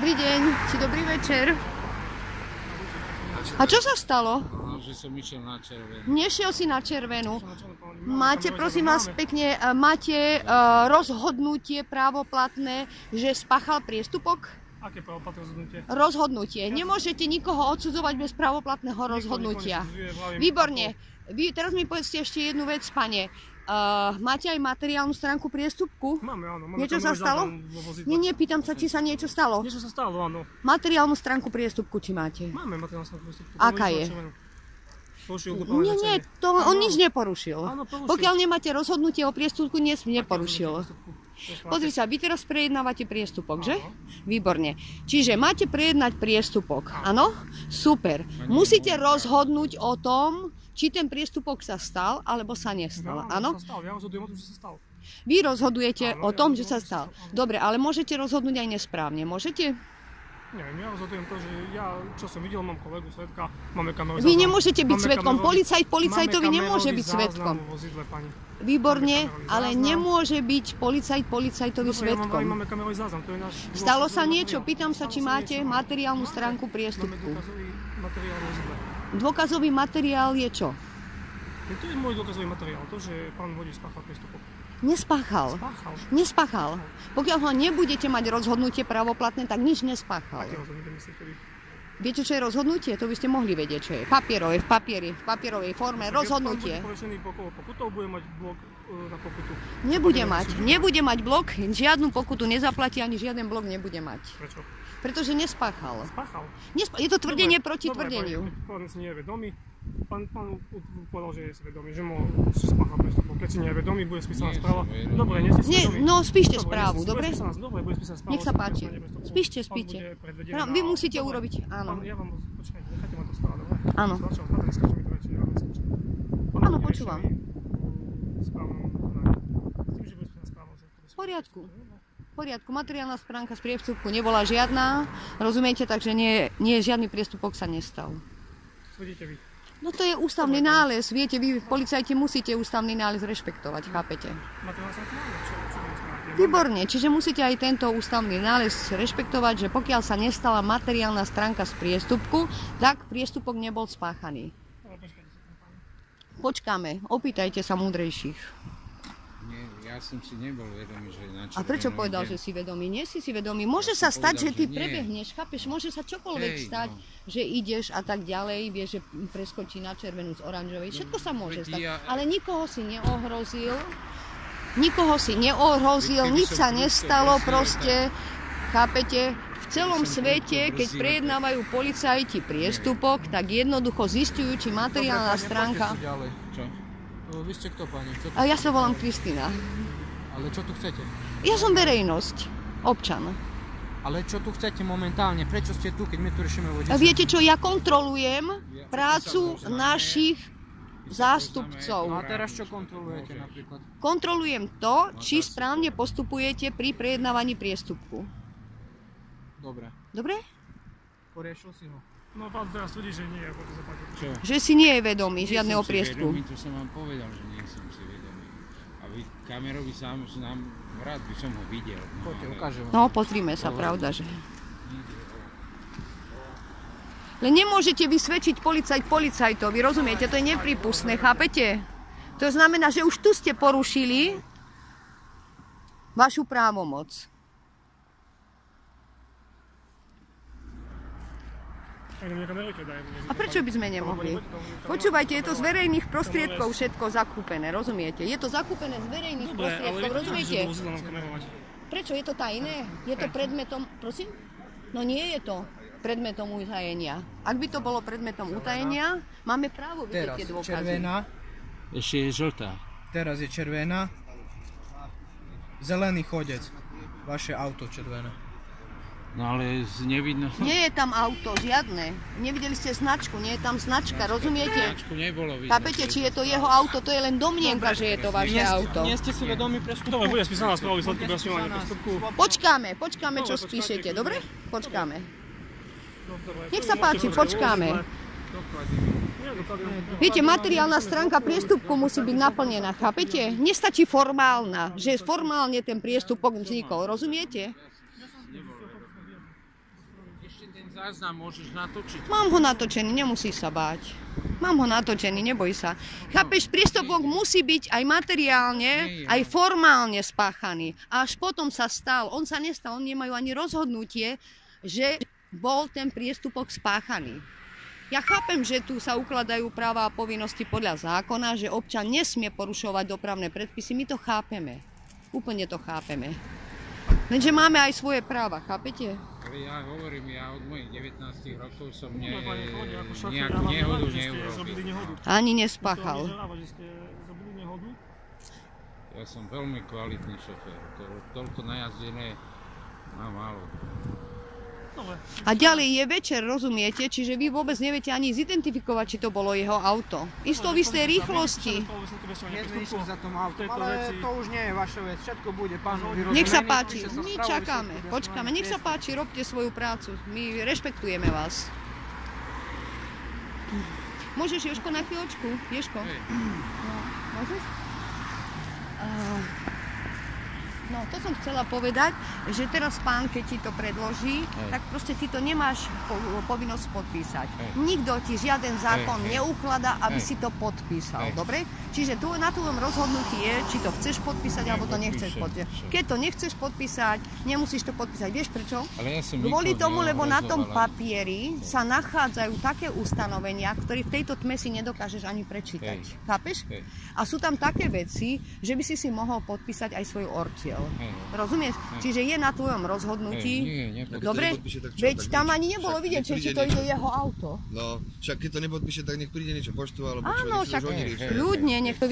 Dobrý deň, či dobrý večer. A čo sa stalo? Že som išiel na červenú. Nešiel si na červenú. Máte, prosím vás pekne, máte rozhodnutie právoplatné, že spáchal priestupok? Aké právoplatné rozhodnutie? Rozhodnutie. Nemôžete nikoho odsudzovať bez právoplatného rozhodnutia. Výborne. Vy teraz mi povedzte ešte jednu vec, pane. Máte aj materiálnu stránku priestupku? Máme, áno. Niečo sa stalo? Nie, pýtam sa, či sa niečo stalo. Niečo sa stalo, áno. Materiálnu stránku priestupku, či máte? Máme materiálnu stránku priestupku. Aká je? Nie, on nič neporušil. Áno, porušil. Pokiaľ nemáte rozhodnutie o priestupku, neporušil. Pozri sa, vy teraz prejednávate priestupok, že? Výborne. Čiže máte prejednať priestupok, áno? Super. Musíte rozhodnúť o tom, či ten priestupok sa stal, alebo sa nestal, áno? Ja rozhodujem o tom, že sa stal. Vy rozhodujete o tom, že sa stal. Dobre, ale môžete rozhodnúť aj nesprávne, môžete? Neviem, ja rozhodujem to, že ja, čo som videl, mám kolegu, svedka, máme kamerový záznam. Vy nemôžete byť svedkom, policajtovi nemôže byť svedkom. Výborne, ale nemôže byť policajtovi svedkom. Máme kamerový záznam, to je náš... Stalo sa niečo? Pýtam sa, či máte materiálnu stránku priestupku. Dôkazový materiál je čo? To je môj dôkazový materiál, to, že pán vodič spáchal priestupok. Nespáchal. Nespáchal. Pokiaľ ho nebudete mať rozhodnutie právoplatné, tak nič nespáchal. Aké rozhodnutie myslíte vy? Viete, čo je rozhodnutie? To by ste mohli vedieť, čo je. Papierové, v papierovej forme, rozhodnutie. Pán bude povešený pokutou, bude mať blok na pokutu. Nebude mať blok, žiadnu pokutu nezaplatí, ani žiaden blok nebude mať. Prečo? Pretože nespáchal. Spáchal. Je to tvrdenie proti tvrdeniu. Pán si nie je vedomý. Pán povedal, že je si vedomý, že mu spáchal priestupok. Keď si nie je vedomý, bude spísaná správa. Dobre, nie ste si vedomí. No, spíšte správu, dobre? Dobre, bude spísaná správa. Nech sa páči. Spíšte. Vy musíte urobiť, áno. Ja vám, počkajte, nechajte ma to stále, dobre? Áno. Áno, počúvam. V poriadku. Materiálna stránka z priestupku nebola žiadna, rozumiete, takže nie žiadny priestupok sa nestal. Tvrdíte vy? No to je ústavný nález, viete, vy policajti musíte ústavný nález rešpektovať, chápete? Výborne, čiže musíte aj tento ústavný nález rešpektovať, že pokiaľ sa nestala materiálna stránka z priestupku, tak priestupok nebol spáchaný. Počkáme, opýtajte sa múdrejších. Ja som si nebol vedomý, že na červenú. A prečo povedal, že si vedomý? Nie si vedomý. Môže sa stať, že ty prebehneš, chápeš? Môže sa čokoľvek stať, že ideš a tak ďalej, vieš, že preskočí na červenú z oranžovej. Všetko sa môže stať. Ale nikoho si neohrozil. Nič sa nestalo proste. Chápete? V celom svete, keď prejednávajú policajti priestupok, tak jednoducho zistujú, či materiálna stránka... Čo? Vy ste kto, pani? A ja sa volám Kristína. Ale čo tu chcete? Ja som verejnosť, občan. Ale čo tu chcete momentálne? Prečo ste tu, keď my tu riešime vodiča? Viete čo, ja kontrolujem prácu našich zástupcov. No a teraz čo kontrolujete napríklad? Kontrolujem to, či správne postupujete pri prejednávaní priestupku. Dobre. Dobre? Poriešil si ho? No pán teraz tvrdí, že nie, ako to zapadne. Čo? Že si nie je vedomý žiadneho priestupku. To som vám povedal, že nie som si vedomý. A vy kamerový záznam, rád by som ho videl. Poďte, ukážem. No, pozrime sa, pravda, že... Len nemôžete vysvedčiť policajtovi, rozumiete? To je nepripustné, chápete? To znamená, že už tu ste porušili vašu právomoc. A prečo by sme nemohli? Počúvajte, je to z verejných prostriedkov všetko zakúpené, rozumiete? Je to zakúpené z verejných prostriedkov, rozumiete? Prečo? Je to tajné? Je to predmetom... Prosím? No nie je to predmetom utajenia. Ak by to bolo predmetom utajenia, máme právo vidieť tie dôkazy. Červená. Ešte je žltá. Teraz je červená. Zelený chodec. Vaše auto červené. No ale nevidno. Nie je tam auto, žiadne. Nevideli ste značku, nie je tam značka, rozumiete? Značku nebolo vidno. Chápete, či je to jeho auto, to je len domnienka, že je to vaše auto. Nie ste si vedomí prestupku? Dobre, bude spísaná správa výsledky presňovania prestupku. Počkáme, čo spíšete, dobre? Počkáme. Nech sa páči, počkáme. Viete, materiálna stránka priestupku musí byť naplnená, chápete? Nestačí formálna, že formálne ten priestupok vznikol, rozumiete? záznam môžeš natočiť. Mám ho natočený, nemusíš sa báť. Mám ho natočený, neboj sa. Chápeš, priestupok musí byť aj materiálne, aj formálne spáchaný. A až potom sa stal. On sa nestal, oni nemajú ani rozhodnutie, že bol ten priestupok spáchaný. Ja chápem, že tu sa ukladajú práva a povinnosti podľa zákona, že občan nesmie porušovať dopravné predpisy. My to chápeme. Úplne to chápeme. Lenže máme aj svoje práva, chápete? Ale ja hovorím, ja od mojich 19 rokov som nejakú nehodu neurobil. Ani nespáchal. Ja som veľmi kvalitný šofér. Toľko najazdené mám málo. A ďalej je večer, rozumiete? Čiže vy vôbec neviete ani zidentifikovať, či to bolo jeho auto. Isto v istej rýchlosti. Nezvýšim za tom autom, ale to už nie je vaša vec. Všetko bude, pán vyrozumený. Nech sa páči, my čakáme, počkáme. Nech sa páči, robte svoju prácu. My rešpektujeme vás. Môžeš, Jožko, na chvíľočku? Jožko? No, môžeš? No, to som chcela povedať, že teraz pán, keď ti to predloží, tak proste ty to nemáš povinnosť podpísať. Nikto ti žiaden zákon neukladá, aby si to podpísal, dobre? Čiže tu na tvojom rozhodnutí je, či to chceš podpísať, alebo to nechceš podpísať. Keď to nechceš podpísať, nemusíš to podpísať. Vieš prečo? Kvôli tomu, lebo na tom papieri sa nachádzajú také ustanovenia, ktoré v tejto tme si nedokážeš ani prečítať. Chápeš? A sú tam také veci, že by si mohol podpísať aj svoju ortiel. Rozumieš? Čiže je na tvojom rozhodnutí. Dobre? Veď tam ani nebolo vidieť, či to ide jeho auto. No, však keď to nepodpíše, tak nech príde niečo poštu, alebo čo, áno, však ľudne, nech to